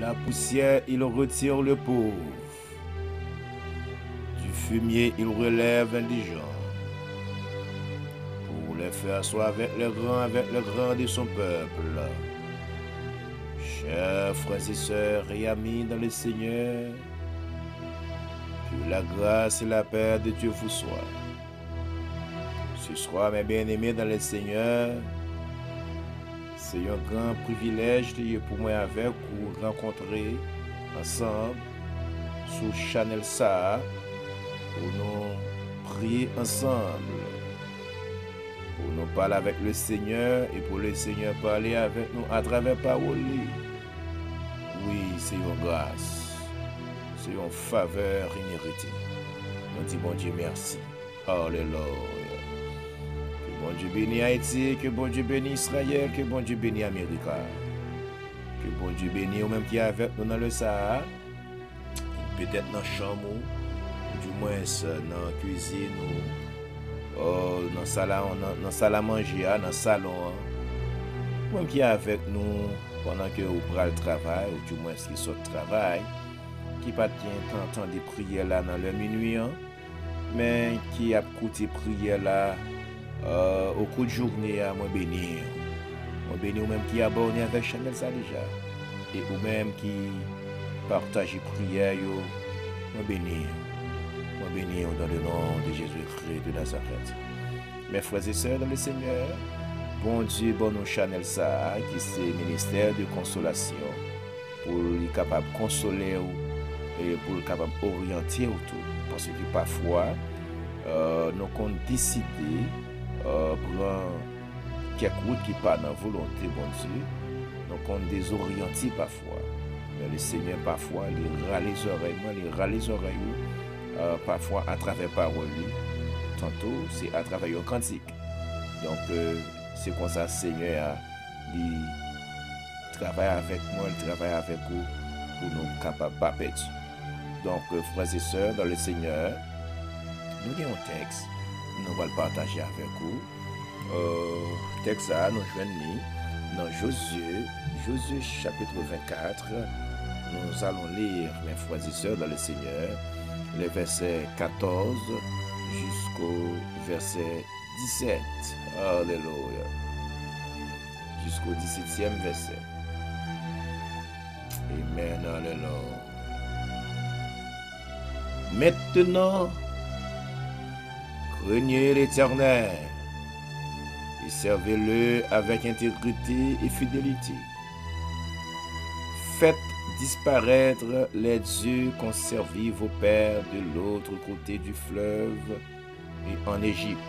la poussière, il retire le pauvre. Du fumier, il relève l'indigent. Pour les faire asseoir avec le grand de son peuple. Chers frères et sœurs et amis dans le Seigneur, que la grâce et la paix de Dieu vous soient. Ce soir, mes bien-aimés dans le Seigneur, c'est un grand privilège pour moi avec vous rencontrer ensemble sur Channel Ça pour nous prier ensemble, pour nous parler avec le Seigneur et pour le Seigneur parler avec nous à travers parole. Oui, c'est une grâce, c'est une faveur imméritée. Nous disons bon Dieu merci. Alléluia. Que bon Dieu bénisse Haïti, que bon Dieu bénisse Israël, que bon Dieu bénisse Amérique. Que bon Dieu bénisse ou même qui est avec nous dans le Sahara, peut-être dans la chambre, ou du moins dans la cuisine, ou dans la salle à manger, dans le salon. Ou même qui est avec nous pendant que vous prenez le travail, ou du moins qui sort de travail, qui pas tant de prières là dans le minuit, mais qui a écouté prière là au cours de journée à moi bénir. Moi bénir ou même qui a abonné avec Channel Ça déjà. Et ou même qui partage prière yo, moi bénir dans le nom de Jésus-Christ de Nazareth. Mes frères et sœurs dans le Seigneur, bon Dieu, bon nous Channel Ça, qui c'est ministère de consolation, pour être capable de consoler et pour être capable d'orienter autour. Parce que parfois, nous avons décidé prendre quelques routes qui pas dans la volonté, bon Dieu. Donc on désorienté parfois. Mais le Seigneur parfois, il râle les oreilles, parfois à travers parole. Tantôt, c'est à travers un cantique. Donc, c'est comme ça le Seigneur il travaille avec moi, il travaille avec vous pour nous capables de pas perdre. Donc, frères et sœurs, dans le Seigneur, nous avons un texte, nous allons le partager avec vous. Texte ça, nous joignons dans Josué chapitre 24. Nous allons lire, mes frères et sœurs, dans le Seigneur, les versets 14 jusqu'au verset 17. Alléluia. Jusqu'au 17e verset. Amen. Alléluia. Maintenant, craignez l'Éternel et servez-le avec intégrité et fidélité. Faites disparaître les dieux qu'ont servi vos pères de l'autre côté du fleuve et en Égypte,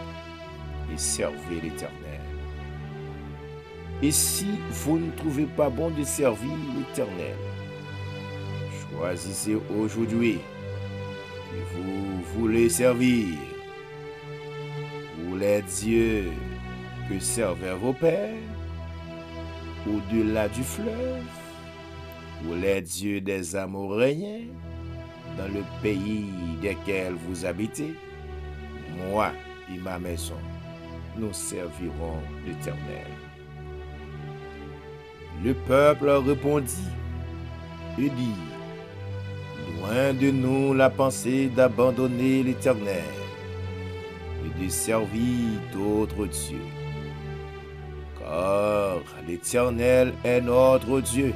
et servez l'Éternel. Et si vous ne trouvez pas bon de servir l'Éternel, choisissez aujourd'hui que vous voulez servir, ou les dieux que servaient vos pères, au-delà du fleuve, ou les dieux des Amoréens, dans le pays desquels vous habitez. Moi et ma maison, nous servirons l'Éternel. Le peuple répondit et dit, loin de nous la pensée d'abandonner l'Éternel et de servir d'autres dieux. Car l'Éternel est notre Dieu.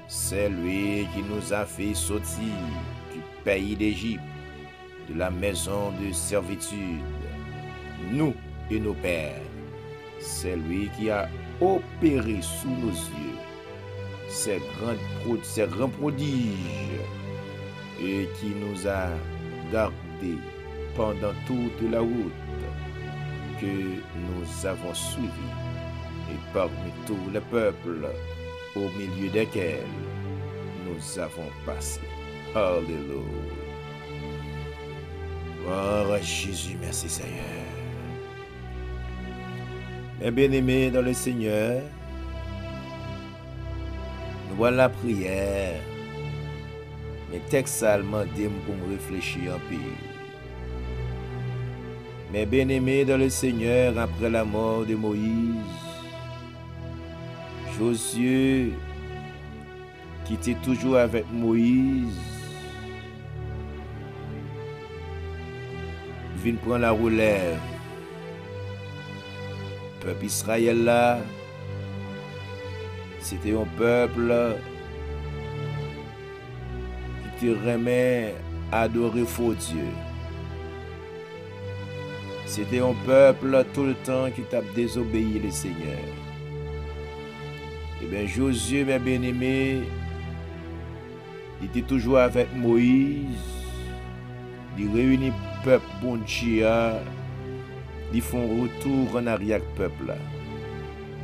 C'est lui qui nous a fait sortir du pays d'Égypte, de la maison de servitude, nous et nos pères. C'est lui qui a opéré sous nos yeux ces grands prodiges et qui nous a gardés pendant toute la route que nous avons suivie et parmi tous les peuples au milieu desquels nous avons passé. Alléluia. Gloire à Jésus, merci Seigneur. Mes bien-aimés dans le Seigneur, nous voilà la prière. Mes textes allemands pour me réfléchir un peu. Mes bien-aimés dans le Seigneur, après la mort de Moïse, Josué qui était toujours avec Moïse, vient prendre la relève. Peuple Israël là, c'était un peuple qui te remet adorer faux Dieu. C'était un peuple tout le temps qui t'a désobéi le Seigneur. Eh bien, Josué, mes bien-aimés, il était toujours avec Moïse. Il réunit le peuple bon Dieu. Ils font retour en arrière peuple là.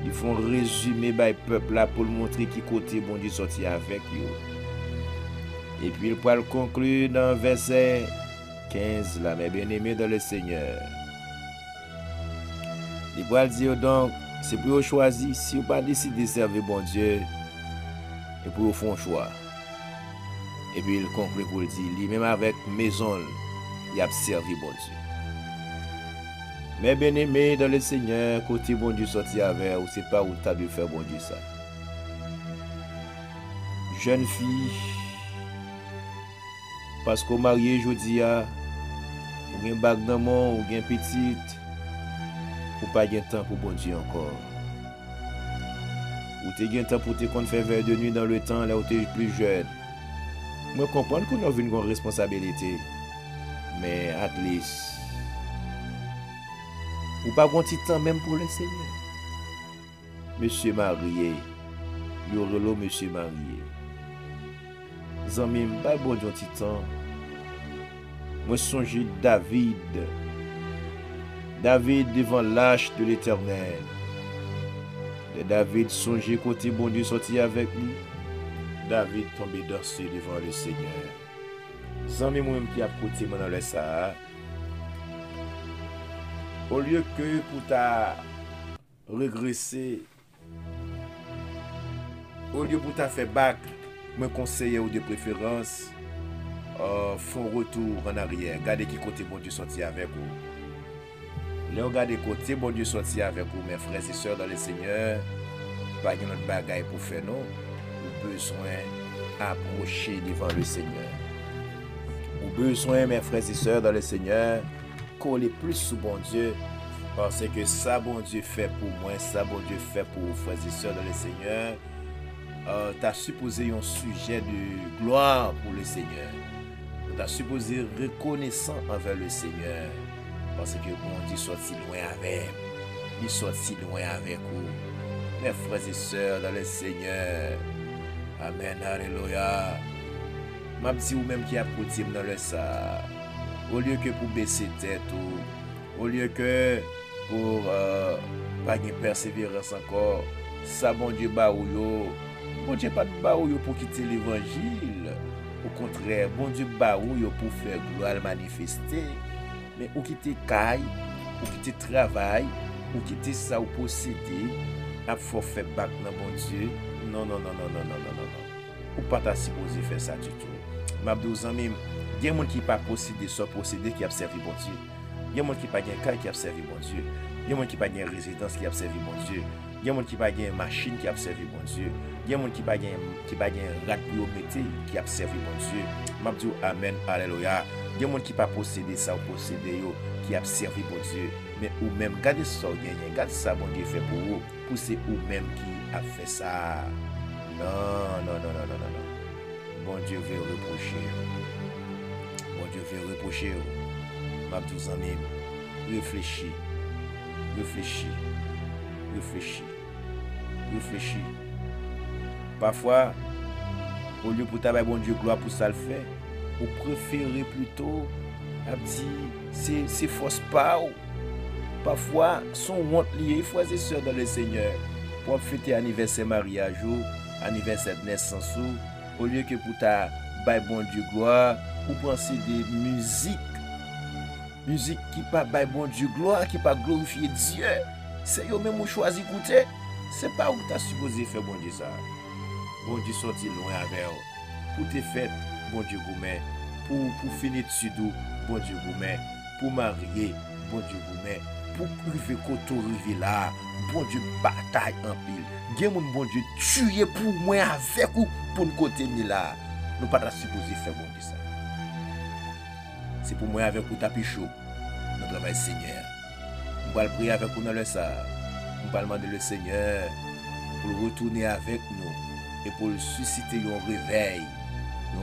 Ils font résumé par le peuple là pour montrer qui côté bon Dieu sorti avec eux. Et puis il peut le conclure dans verset 15 là, mes bien-aimés dans le Seigneur. Il peut dire donc, c'est pour vous choisir, si vous pas décidé de servir bon Dieu, et pour vous faire un choix. Et puis il conclut pour le dire, lui-même avec maison, il a servi bon Dieu. Mais bien aimé dans le Seigneur, côté bon Dieu sorti avec, ou c'est pas où tu as dû faire bon Dieu ça. Jeune fille, parce qu'au marié, je dis, ou gen bague dans mon, ou gen petite, ou pas gen temps pour bon Dieu encore. Ou te gen temps pour te qu'on fait vers de nuit dans le temps, là où tu es plus jeune. Moi, comprends qu'on a une responsabilité, mais at least, ou pas bon petit temps même pour le Seigneur. Monsieur marié, yorelo monsieur marié. Zanmi m'pa bon petit temps. Moi songe David devant l'arche de l'Éternel. De David songe côté bon Dieu sorti avec lui. David tombé dansé devant le Seigneur. Zanmi moi qui a côté dans le ça. Au lieu que pour ta regresser, au lieu pour ta faire bac, me conseiller ou de préférence, font retour en arrière. Regardez qui côté bon Dieu sorti avec vous. Là, regardez côté bon Dieu sorti avec vous, mes frères et sœurs dans le Seigneur. Pas de notre bagaille pour faire non. Ou besoin approcher devant le Seigneur. Ou besoin, mes frères et sœurs dans le Seigneur, coller plus sous bon Dieu, parce que ça bon Dieu fait pour moi, ça bon Dieu fait pour vos frères et sœurs dans le Seigneur. T'as supposé un sujet de gloire pour le Seigneur. T'as supposé reconnaissant envers le Seigneur, parce que bon Dieu sorti loin avec, il sorti loin avec vous, mes frères et sœurs dans le Seigneur. Amen, alléluia. M'a dit ou même qui a côté dans le ça. Au lieu que pour baisser tête, au lieu que pour pas de persévérance encore, ça bon Dieu ba ou yo, bon Dieu pas de ba ou yo pour quitter l'évangile. Au contraire, bon Dieu ba ou yo pour faire gloire manifester, mais ou quitter caille, ou quitter travail, ou quitter ça ou posséder, a faut faire bac dans bon Dieu. Non. Ou pas ta supposé faire ça du tout. M'abdou zanmi, il y a des gens qui pas posséder soit posséder qui a servi bon Dieu. Il y a des gens qui pas gain caille qui a servi bon Dieu. Il y a des gens qui pas gain résidence qui a servi bon Dieu. Il y a des gens qui pas gain machine qui a servi bon Dieu. Il y a des gens qui pas gain rat pour mettre qui a servi bon Dieu. M'abdou amen, alléluia. Il y a des gens qui pas posséder ça ou posséder yo qui a servi bon Dieu. Mais ou même gardez ça gagner, gardez ça bon Dieu fait pour vous, pour c'est ou même qui a fait ça. Non. Bon Dieu veut reprocher. Bon Dieu veut reprocher. M'abdou zanmi, réfléchis. Parfois, au lieu pour tabac bon Dieu gloire pour ça le fait, ou préférez plutôt à dire c'est force pas. Parfois, son honte lié, frères et sœurs dans le Seigneur, pour fêter anniversaire mariage ou anniversaire de naissance au lieu que pour ta bail bon Dieu gloire, ou penser des musique qui pas bail bon Dieu gloire, qui pas glorifier Dieu. C'est eux même ou choisi écouter. C'est pas où tu as supposé faire bon Dieu ça. Bon Dieu sorti loin avec eux. Pour tes fêtes, bon Dieu gourmet. Pour finir dessus tout, bon Dieu gourmet. Pour marier, bon Dieu gourmet. pour arriver côté arriver là, bon Dieu bataille en pile. Gen moun bon Dieu tuer pour moi avec ou pour nous côté ni là. Nous pas supposé faire bon Dieu ça. C'est pour moi avec ou tapis chaud. Nous travail Seigneur. Nous allons prier avec vous dans le ça. Nous allons demander le Seigneur pour retourner avec nous et pour susciter un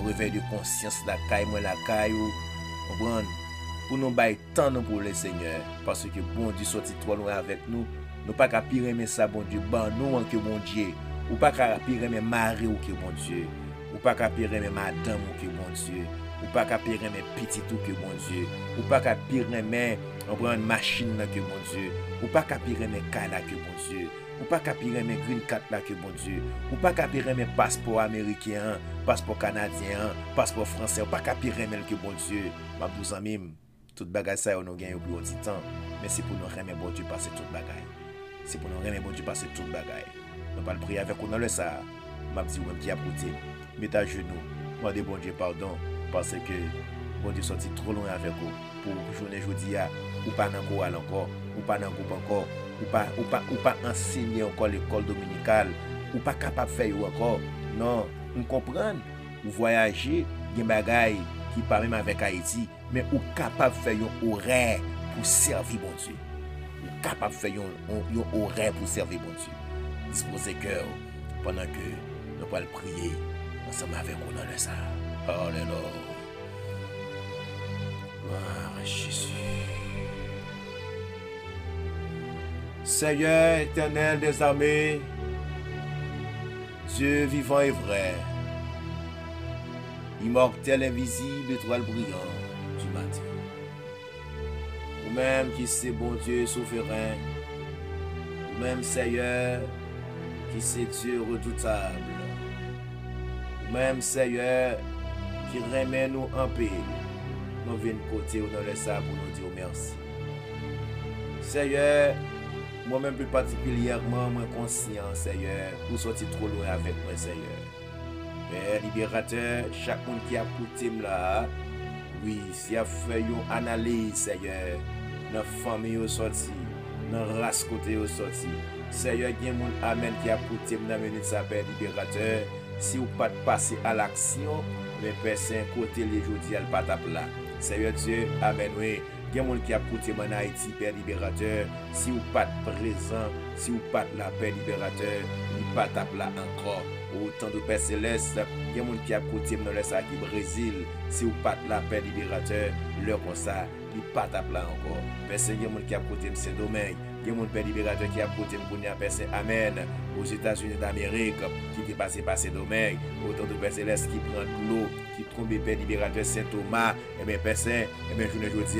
réveil de conscience la caille moi la caille comprendre pour nous bailler temps pour le Seigneur parce que bon Dieu sorti trop loin avec nous. Nous pas qu'à pire mais ça bon Dieu ban nous en que bon Dieu ou pas qu'à pire mais mari ou que bon Dieu ou pas qu'à pire mais madame ou que bon Dieu ou pas qu'à pire mais petit ou que bon Dieu ou pas qu'à pire mais on prend une machine là que bon Dieu ou pas qu'à pire mais cas là que bon Dieu ou pas qu'à pire mais green card là que bon Dieu ou pas qu'à pire mais passeport américain passeport canadien passeport français ou pas qu'à pire mais que bon Dieu m'a vous amis tout bagage ça on gagne au plus petit temps mais c'est pour nous remettre bon Dieu passer toute bagaille. C'est pour nous remettre bon Dieu passer toute bagaille. Nous pas le prier avec nous dans le ça. M'a dit même qui a côté. Mettez à genoux. Demandez bon Dieu pardon parce que bon Dieu sorti trop loin avec vous pour journée jodi a ou pas dans chorale encore, ou pas dans groupe encore, ou pas enseigner encore l'école dominicale, ou pas capable faire encore. Non, on comprend. Ou voyager, des bagailles qui pas même avec Haïti, mais ou capable faire un horaire pour servir bon Dieu. Ou capable faire un horaire pour servir bon Dieu. Disposez cœur pendant que nous allons prier ensemble avec vous dans le ça. Alléluia. Gloire à Jésus. Seigneur éternel des armées, Dieu vivant et vrai, immortel, invisible, étoile brillante du matin. Vous-même qui c'est bon Dieu souverain, vous-même Seigneur qui c'est Dieu redoutable, vous-même Seigneur qui remet nous en paix, nous venons côté dans le sable pour nous dire merci. Seigneur, moi-même plus particulièrement, moi conscient, Seigneur, pour sortir trop loin avec moi, Seigneur. Père libérateur, chaque monde qui a écouté là, oui, si a fait une analyse, Seigneur, dans la famille au sorti, dans la race côté au sorti. Seigneur, il y a des gens amen qui a écouté dans la minute sa Père libérateur. Si vous pas passer à l'action, mais Père Saint, côté les jours, il pas tape là. Seigneur Dieu, amen, oui. Il y a des gens qui a écouté en Haïti, Père libérateur. Si vous pas présent, si vous pas la Père libérateur, il pas tape là encore. Autant de Père Céleste, il y a des gens qui a écouté dans le sac du Brésil. Si vous pas la Père libérateur, leur comme ça, il pas tape là encore. Père Saint, il y a des gens qui a écouté Saint-Domingue. Il y a des Père libérateur qui a écouté Père Saint, amen. Aux États-Unis d'Amérique, qui est passé par Saint-Domingue. Autant de Père Céleste qui prend de l'eau, qui tombe Père libérateur Saint-Thomas, et bien Père Saint, et bien je ne dis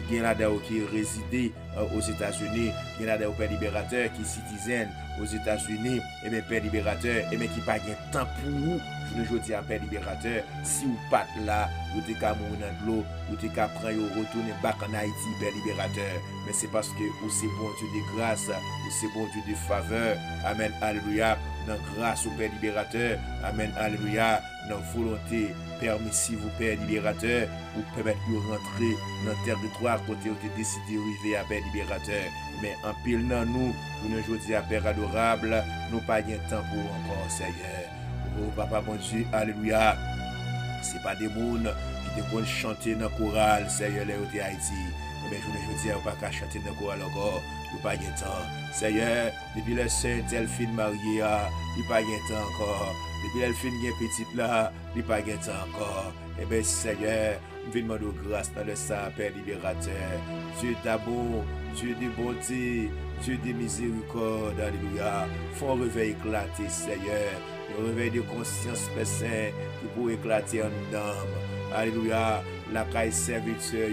qui est là-dedans, qui réside aux États-Unis, qui est là-dedans, Père libérateur, qui est citizen aux États-Unis, et bien Père libérateur, et bien qui n'a pas de temps pour vous, je ne dis à Père libérateur, si vous pas là, vous êtes qu'à mourir dans de l'eau, vous êtes qu'à prendre et retourner back en Haïti, Père libérateur, mais c'est parce que vous c'est bon Dieu de grâce, vous c'est bon Dieu de faveur, amen, alléluia, dans grâce au Père libérateur, amen, alléluia, dans volonté permissive au Père libérateur, pour permettre de rentrer dans le territoire côté où vous décidé de arriver à Père libérateur. Mais en pile dans nous ne dis à Père adorable, nous pas de temps pour encore, Seigneur. Oh Papa bon Dieu, alléluia. C'est pas des monde qui te chanter dans le choral, Seigneur, là au Haïti. Mais je ne dis pas qu'à chanter dans le choral encore, nous pas de temps. Seigneur, depuis le Saint, tel fin marié, il pas de temps encore. Depuis le fin petite là, il pas de temps encore. Eh bien, Seigneur, nous venons de grâce dans le sang, Père libérateur. Dieu d'amour, Dieu de bonté, Dieu de miséricorde, alléluia. Font réveil éclater, Seigneur. Un réveil de conscience, Père Saint, qui peut éclater en âme. Alléluia. La caille serviteur,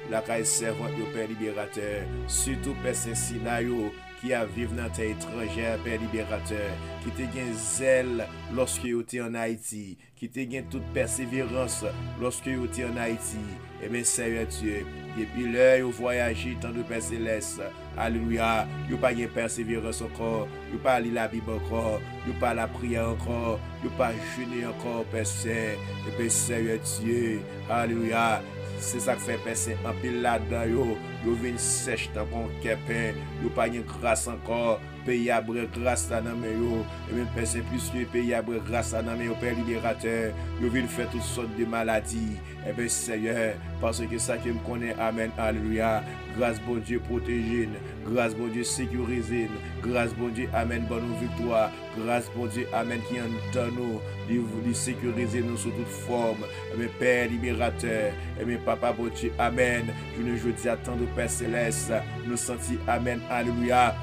la caille servante, Père libérateur. Surtout, Père Saint Sinayo, qui a vécu dans terre étrangère, Père libérateur, qui te gain zèle lorsque tu étais en Haïti, qui te gain toute persévérance lorsque tu étais en Haïti. Eh bien, Seigneur Dieu, depuis l'heure où voyager tant de Père Céleste, alléluia, tu pas de persévérance encore, tu pas lire la Bible encore, tu pas la prière encore, tu pas jeûner encore, Père Saint. Eh bien, Seigneur Dieu, alléluia. c'est ça qui fait passer en pile là-dedans, yo vin sèche tant qu'on kepin, yo pas gen grâce encore, pays à bras grâce là dans yo, et même personne plus que pays à bras grâce là dans yo, Père libérateur, yo vin faire toutes sortes de maladies, et bien Seigneur, parce que ça que me connaît, amen, alléluia, grâce bon Dieu protégé, grâce bon Dieu sécurisé, grâce bon Dieu, amen, bonne victoire, grâce bon Dieu, amen, qui en donne nous, de sécuriser nous sous toute forme, et bien Père libérateur, et bien Papa bon Dieu, amen, je ne dis à tant de Père céleste, nous sentis, amen, alléluia,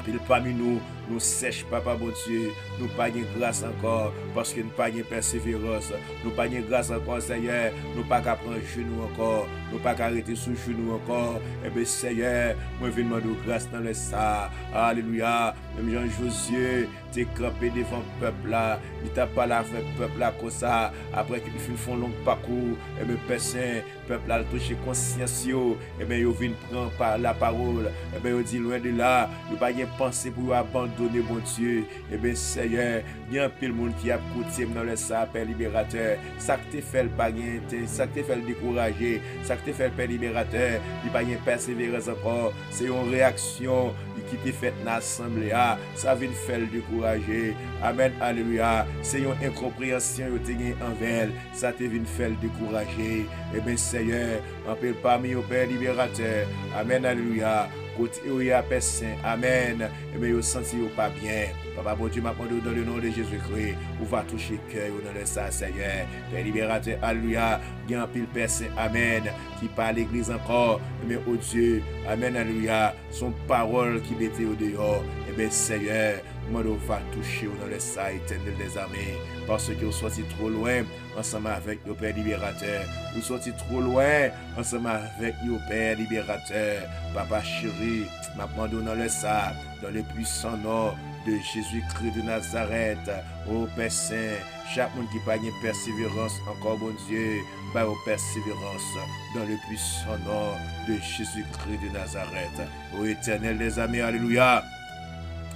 puis parmi nous sèche, Papa bon Dieu, nous pas de grâce encore, parce que nous pas de persévérance, nous pas de grâce encore, Seigneur, nous pas qu'à prendre genou encore, nous pas qu'à arrêter sous genou encore, et bien Seigneur, moi je demande grâce dans le ça, alléluia, même Jean-Josué, t'es campé devant le peuple là, il t'a parlé avec le peuple là comme ça, après qu'ils font long parcours, et bien personne, peuple là touché conscience, et bien ils viennent prendre la parole, et bien ils disent loin de là, nous pas de pensée pour abandonner mon Dieu, et bien Seigneur, il y a un peu de monde qui a coûté dans le ça, Père libérateur, ça que tu fais le bagage, ça que tu fais le décourager, ça que tu fais le Père libérateur, il pas de persévérance encore, c'est une réaction qui t'est faite dans l'assemblée, ça vient faire le décourager, amen, alléluia, c'est une incompréhension que tu as envers, ça te vient faire le décourager, et bien Seigneur, on peut parmi au Père libérateur, amen, alléluia, côté où il y a personne, amen, et bien vous sentez pas bien, Papa bon Dieu m'a demandé dans le nom de Jésus-Christ, vous va toucher cœur dans le sang, Seigneur, Père libérateur, alléluia, il y a un pile personne, amen, qui parle l'église encore, mais oh Dieu, amen, alléluia, son parole qui mettait au dehors, et bien Seigneur, moi on va toucher dans le sang éternel des armées, parce que vous sortez trop loin, ensemble avec nos Père libérateur, vous sortez trop loin, ensemble avec nos Père libérateur, Papa chéri, m'a demandé dans le sang, dans le puissant nom de Jésus-Christ de Nazareth, ô Père Saint, chaque monde qui n'a pas de persévérance, encore bon Dieu, bah ô persévérance, dans le puissant nom de Jésus-Christ de Nazareth, ô éternel des amis, alléluia.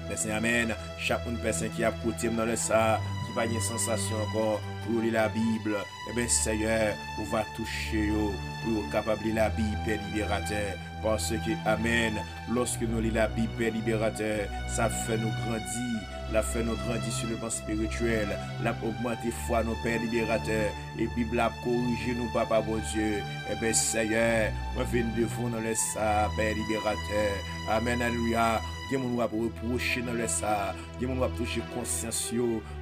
Merci, amen. Chaque personne qui a côté dans le ça, qui n'a pas de sensation encore pour lire la Bible, eh bien Seigneur, on va toucher pour capable de lire la Bible, Père libérateur. Parce que, amen, lorsque nous lisons la Bible, Père libérateur, ça fait nous grandir. La fait nous grandir sur le plan spirituel, la augmenter foi nos Père libérateur, et puis la corriger nous, Papa bon Dieu. Eh bien, Seigneur, on vient devant dans le ça, Père libérateur. Amen, alléluia. Qui nous va reprocher dans le ça, qui nous va toucher conscience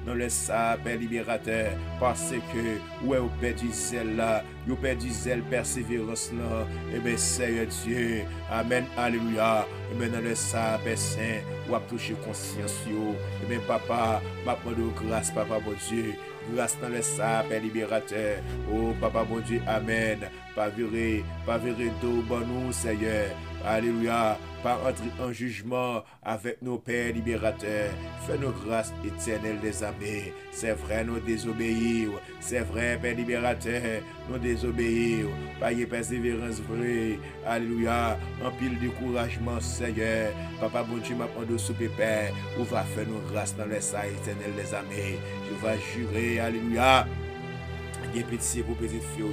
dans le ça, Père libérateur, parce que ouais, on perdu zèle là, on perdu zèle, persévérance là, et bien Seigneur Dieu, amen, alléluia, et bien dans le ça, Père Saint, on va toucher conscience, et bien Papa, ma de grâce, Papa bon Dieu, grâce dans le ça, Père libérateur, oh Papa bon Dieu, amen, pas virer d'eau, bon nous, Seigneur, alléluia, pas entrer en jugement avec nos pères libérateurs. Fais-nous grâce éternelle des armées. C'est vrai, nous désobéir. C'est vrai, Père libérateur, nous désobéir. Pas de persévérance vraie. Alléluia. En pile de couragement, Seigneur. Papa, bon Dieu, m'a demandé sous Père. Où va faire nous grâce dans les saints éternels des armées. Je vais jurer, alléluia. Bien pitié pour petite fille,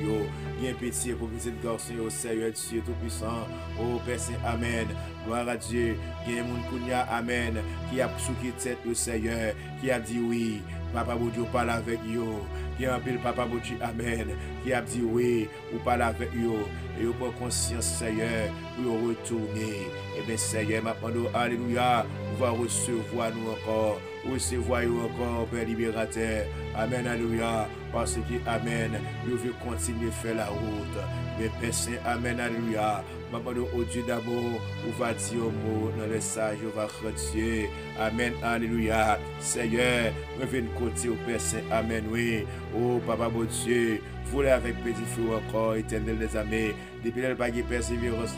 bien pitié pour petite garçon, Seigneur Dieu Tout-Puissant, oh Père Saint, amen. Gloire à Dieu, il y a un monde qui a amen, qui a souqué tête au Seigneur, qui a dit oui, Papa Dieu parle avec vous, qui a appelé Papa Dieu, amen, qui a dit oui, ou parle avec vous, et vous prenez conscience, Seigneur, pour retourner. Et bien, Seigneur, maintenant, alléluia, vous va recevoir nous encore, recevoir nous encore, Père libérateur, amen, alléluia, parce que, amen, nous voulons continuer à faire la route. Mais Père Saint, amen, alléluia. Maman, au Dieu d'amour, on va dire au mot dans le sage, on va retirer. Amen, alléluia. Seigneur, reviens côté au Père Saint, amen, oui. Oh, Papa, mon Dieu, voulez avec petit feu encore, éternel des amis. Depuis le baguette persévérance,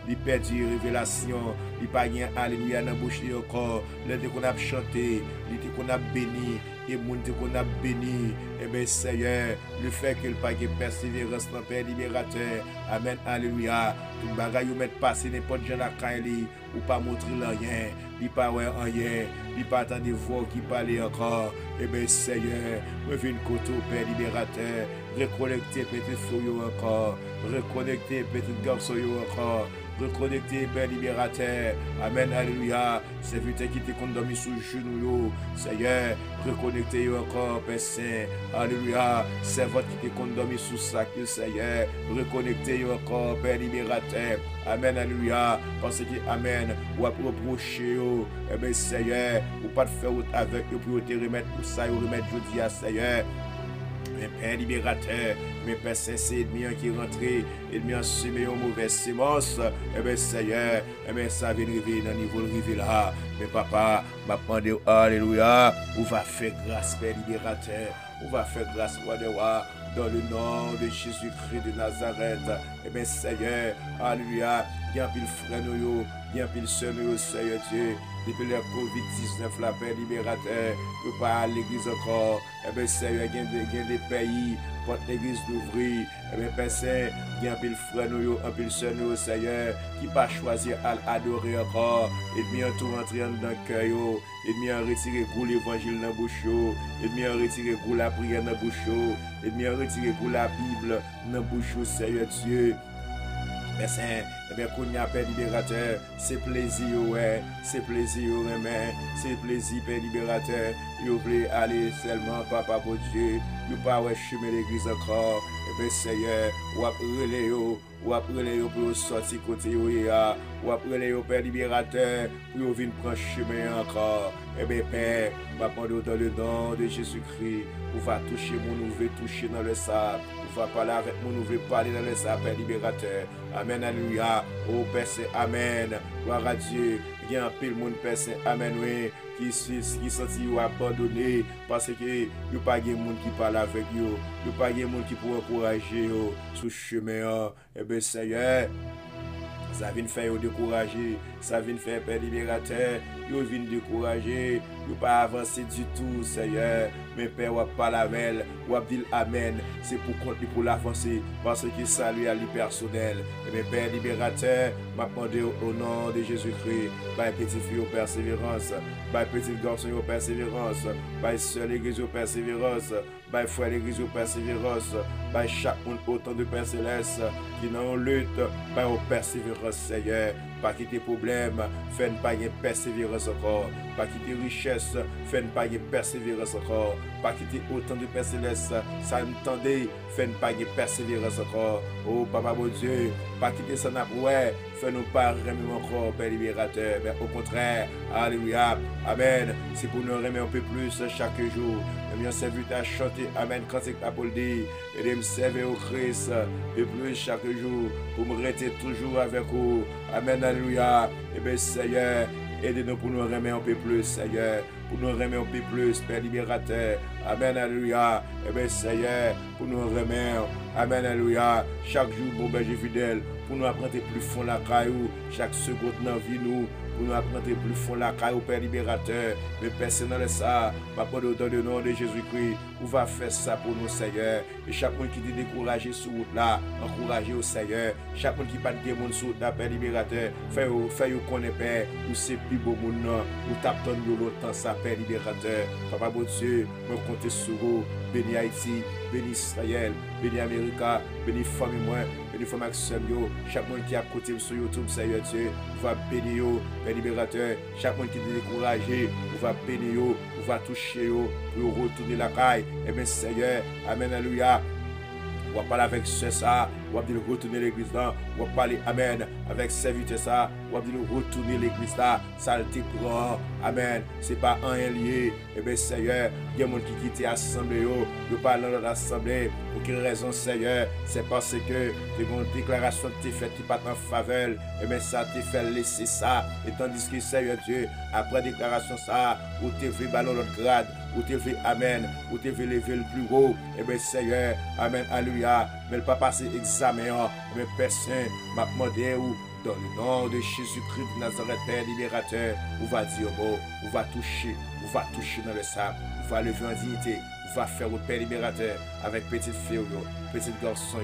il perdu révélation, il pas alléluia dans la bouche encore. Le qu'on a chanté, il qu'on a béni, et moun qu'on a béni, et bien Seigneur, le fait qu'il pas de persévérance dans Père libérateur. Amen, alléluia. Tout bagay ou mettre passer n'importe gens la caille ou pas montrer rien, il pas ouais rien, il pas attendre voix qui parler encore. Et bien Seigneur, reviens côté Père libérateur, reconnecter petit fou encore, reconnecter petit garçon encore. Reconnecter Père libérateur. Amen, alléluia. Serviteur qui t'est condamné sous genou, Seigneur, reconnecter encore, Père Saint. Alléluia. Servante qui t'est condamné sous sac, Seigneur, reconnecter encore, Père libérateur. Amen, alléluia. Parce que, Amen, ou à reprocher, eh bien, Seigneur, ou pas de faire avec eux pour te remettre pour ça, ou remettre jeudi à Seigneur. Mais Père libérateur, mais Père Saint, c'est ennemi qui est rentré, ennemi a semé une mauvaise sémence. Eh bien, Seigneur, eh bien, ça vient arriver dans le niveau de rive là. Mais papa, m'a demandé, alléluia, on va faire grâce, Père libérateur. On va faire grâce, roi de roi, dans le nom de Jésus-Christ de Nazareth. Eh bien, Seigneur, alléluia, bien pile frère nous, bien pile sœur nous, Seigneur Dieu. Depuis le COVID-19, la Père libérateur, nous pas à l'église encore. Eh bien, Seigneur, il y a des pays, porte l'église d'ouvrir. Eh bien, Père Saint, il y a un pile frère nous, un pile sœur nous, Seigneur, qui pas choisir à adorer encore. Et bien, tout rentrer dans le cœur, et bien, retirer goût l'évangile dans la bouche, et bien, retirer goût la prière dans la bouche, et bien, retirer goût la Bible dans la bouche, Seigneur Dieu. Mais c'est, eh bien, qu'on y a Père libérateur, c'est plaisir, ouais, c'est plaisir, ouais, c'est plaisir, Père libérateur. Vous voulez aller seulement, Papa, pour Dieu, vous pas ouais, chemin l'église encore, eh bien, Seigneur, ou après pour sortir côté, ou après Père libérateur, pour venir prendre chemin encore. Eh bien, Père, va prendre dans le nom de Jésus-Christ, on va toucher mon nouveau, toucher dans le sable. Va parler avec nous, nous voulons parler dans les Père libérateur. Amen, alléluia. Oh Père Saint, amen. Gloire à Dieu. Il y a un peu de monde, Père Saint, amen, oui, qui sentit abandonné parce que il n'y a pas de monde qui parle avec eux. Il n'y a pas de monde qui peut encourager sur le chemin. Eh bien, Seigneur, ça vient faire décourager, ça vient faire Père libérateur, ils viennent décourager, ils pas avancer du tout, Seigneur. Mais Père, ou pas la mêle, ou dire Amen, c'est pour continuer pour l'avancer, parce que ça lui a personnel. Et bien, Père libérateur, m'a demandé au nom de Jésus-Christ, par petite fille aux persévérance, par petit garçon aux persévérance, par soeur l'église aux persévérance, par frère l'église aux persévérance, par chaque monde autant de Père céleste qui n'ont lutte, par aux persévérance, Seigneur. Pas quitter problème, fait pas de persévérance encore. Pas quitter richesse, fait pas de persévérance encore. Pas quitter autant de Père céleste, ça entendait, fait pas de persévérance encore. Oh Papa mon Dieu, pas quitter ça n'a ouais, fait nous pas remettre encore Père libérateur, mais au contraire, alléluia, amen. C'est pour nous remettre un peu plus chaque jour. Bien serviteur à chanter, amen, quand c'est pour le dire, et de me servir au Christ, et plus chaque jour, pour me rester toujours avec vous. Amen, alléluia. Et bien, Seigneur, aidez-nous pour nous remettre un peu plus, Seigneur. Pour nous remettre un peu plus, Père libérateur. Amen, alléluia. Et bien, Seigneur, pour nous remettre, amen, alléluia. Chaque jour, bon berger fidèle, pour nous apprendre plus fond la caillou, chaque seconde dans la vie, nous. Pour nous apprendre plus fond la caille au Père libérateur. Mais personnel ça, ma part dans le nom de Jésus-Christ, on va faire ça pour nous, Seigneur. Et chaque monde qui est découragé sur route là, encouragez au Seigneur. Chaque monde qui pas de monde sur route là, Père libérateur, fait connaître Père, ou c'est plus beau monde non, ou tape dans longtemps ça, Père libérateur. Papa bon Dieu, me compter sur vous, béni Haïti, béni Israël, béni Amérique, béni famille moi, béni famille Maxime yo, chaque monde qui a côté sur YouTube, Seigneur Dieu, on va bénir yo, Père libérateur, chaque monde qui est découragé, on va bénir yo, on va toucher yo, pour retourner la caille, et bien Seigneur, amen, alléluia. On va parler avec ce ça, on va dire retourner l'église là, on va parler amen avec serviteur ça, on va dire retourner l'église là, ça le grand, amen, c'est pas un lié, et bien Seigneur, il y a des gens qui quittent l'assemblée, ne pas dans l'assemblée, pour quelle raison Seigneur, c'est parce que tu as une déclaration qui t'es faite qui pas en faveur, et bien ça t'est fait laisser ça, et tandis que Seigneur Dieu, après déclaration ça, ou t'es fait ballon l'autre grade, ou te lever, amen, ou te lever le plus haut, et bien Seigneur, amen, alléluia, mais le pas passer examen, mais Père Saint, m'a demandé ou dans le nom de Jésus-Christ de Nazareth, Père libérateur, on va dire bon, on va toucher dans le sable, on va lever en dignité, on va faire au Père libérateur avec petite fille, petite garçon,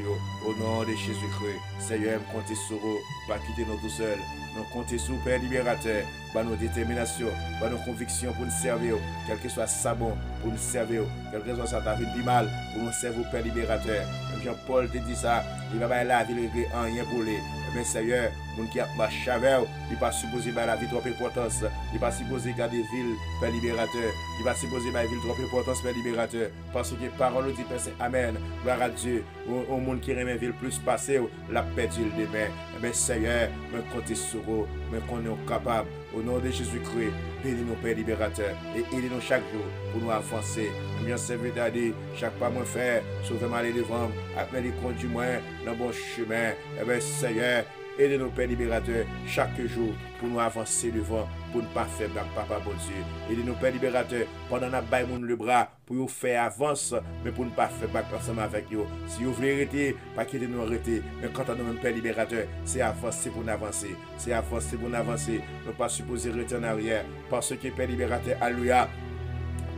au nom de Jésus-Christ. Seigneur, comptez sur vous, pas quitter nous tout seuls. Nous comptons sur le Père libérateur, par nos déterminations, par nos convictions pour nous servir, quel que soit ça bon, pour nous servir, quel que soit ça ta vie du mal, pour nous servir au Père libérateur. Jean-Paul te dit ça, il va pas la vie en rien pour lui. Mais Seigneur, mon qui a marché avec, il n'est pas supposé la vie trop importance, il n'est pas supposé garder ville, Père libérateur, il n'est pas supposé la ville trop importance, Père libérateur, parce que parole dit, Père, Amen, gloire à Dieu, au monde qui remet ville plus passé, la perdu le demain. Mais Seigneur, me comptez sur vous, me qu'on est capable, au nom de Jésus-Christ, bénis-nous, Père libérateur, et aidez-nous chaque jour pour nous avancer. Nous servir à dire, chaque pas moins faire, sauver mal et devant, après les conduits moins dans le bon chemin. Et bien, Seigneur, aidez-nous, Père libérateur, chaque jour pour nous avancer devant, pour ne pas faire bac, Papa, bon Dieu. Aidez-nous, Père libérateur, pendant que nous avons le bras, pour nous faire avance, mais pour ne pas faire bac ensemble avec nous. Si vous voulez arrêter, pas quitter nous arrêter. Mais quand on a un Père libérateur, c'est avancer pour nous avancer. C'est avancer pour nous avancer. Nous ne pas supposer retourner en arrière. Parce que Père libérateur, alléluia.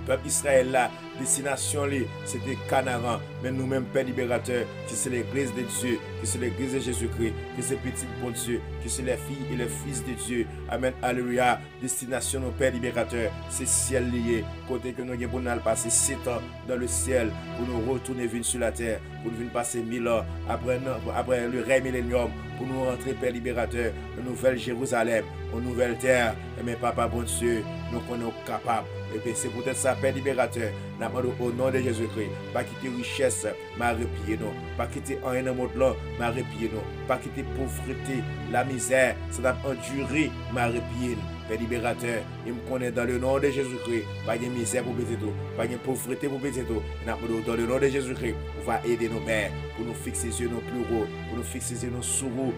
Peuple Israël là, destination c'était Canaan, mais nous-mêmes Père libérateur, qui c'est l'église de Dieu, qui c'est l'église de Jésus-Christ, qui c'est petit bon Dieu, qui c'est les filles et les fils de Dieu. Amen, alléluia. Destination nos Père libérateur, c'est ciel lié. Côté que nous avons pour passer 7 ans dans le ciel, pour nous retourner venir sur la terre, pour nous venir passer 1000 ans après le règne millénium, pour nous rentrer Père libérateur, une nouvelle Jérusalem, une nouvelle terre. Mais Papa bon Dieu, nous sommes capables. Et bien c'est peut-être ça, Père libérateur, au nom de Jésus-Christ, pas quitter richesse, mais repier nous, pas quitter rien dans le monde là, mais repier nous, pas quitter pauvreté, la misère, ça doit endurer, mais repier nous. Père libérateur, il me connaît dans le nom de Jésus-Christ, pas de misère pour péter tout, pas de pauvreté pour péter tout. Dans le nom de Jésus-Christ, on va aider nos pères pour nous fixer sur nos plus hauts, pour nous fixer sur nos sous-hauts.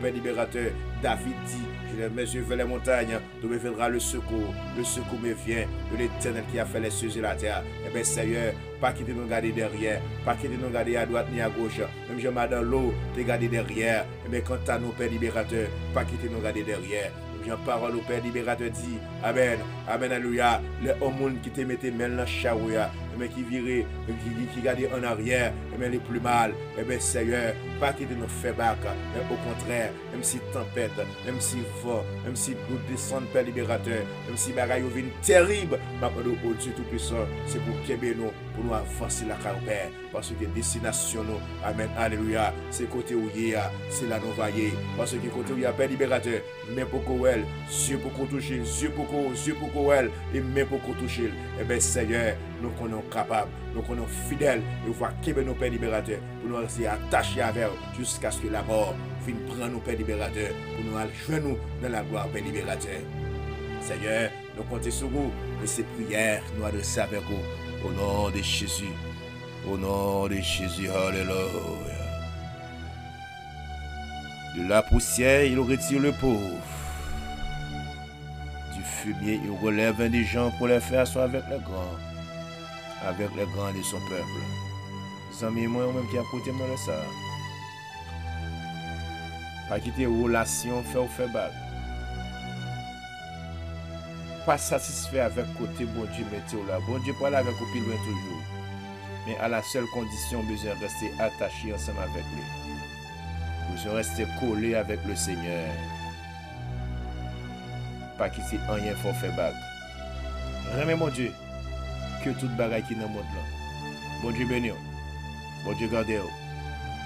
Père libérateur, David dit, je lève mes yeux vers les montagnes, d'où me viendra le secours. Le secours me vient de l'Éternel qui a fait les cieux et la terre. Et bien Seigneur, pas quitter nous garder derrière, pas quitter nous garder à droite ni à gauche. Même je m'ai dans l'eau, te garder derrière. Et bien quant à nos Père libérateur, pas quitter nous garder derrière. Bien parole au Père libérateur dit, Amen, Amen, alléluia. Les hommes qui te mettaient main dans la charouia, mais qui viraient, qui gardaient en arrière, mais les plus mal. Et bien Seigneur, pas quitter nous faire bac, mais au contraire, même si tempête, même si vent, même si nous descendons, Père libérateur, même si bagaille viennent terrible, au Dieu Tout-Puissant, c'est pour qu'aimer nous, pour nous avancer la carrière, parce que destination nous, Amen, alléluia, c'est côté où il y a, c'est là nous voyons, parce que côté où il y a Père libérateur, mais pour elle, Dieu pour toucher, Dieu pour elle, et même pour toucher. Et bien Seigneur, nous sommes capables, nous sommes fidèles, et voir qu'aimer nos Père libérateur, pour nous rester attachés avec eux, jusqu'à ce que la mort vienne prendre nos Père libérateur, pour nous aller nous dans la gloire Père libérateur. Seigneur, nous comptons sur vous, et ces prières nous adressons avec vous, au nom de Jésus. Au nom de Jésus, alléluia. De la poussière, il retire le pauvre. Du fumier, il relève indigents pour les faire asseoir avec les grands de son peuple. Les amis, moi, même qui a côté moi de ça. Pas quitter relation, faire ou faire bague. Pas satisfait avec côté bon Dieu mettez là. Bon Dieu pas là avec vous plus loin toujours. Mais à la seule condition, besoin de rester attaché ensemble avec lui. Besoin de rester collé avec le Seigneur. Pas quitter rien faut faire bague. Remets mon Dieu, que toute bagaille qui dans le monde là. Bon Dieu béni, bon Dieu garde,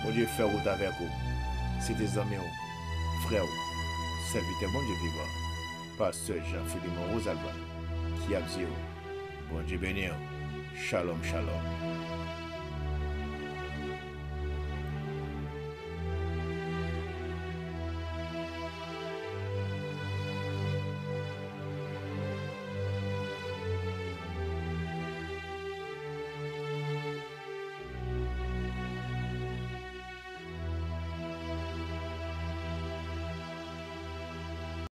bon Dieu fait route avec vous. C'est des amis, frères, serviteurs, bon Dieu vivant. Pasteur Jean-Philippe Rosalba, qui a dit, bon Dieu béni, shalom, shalom.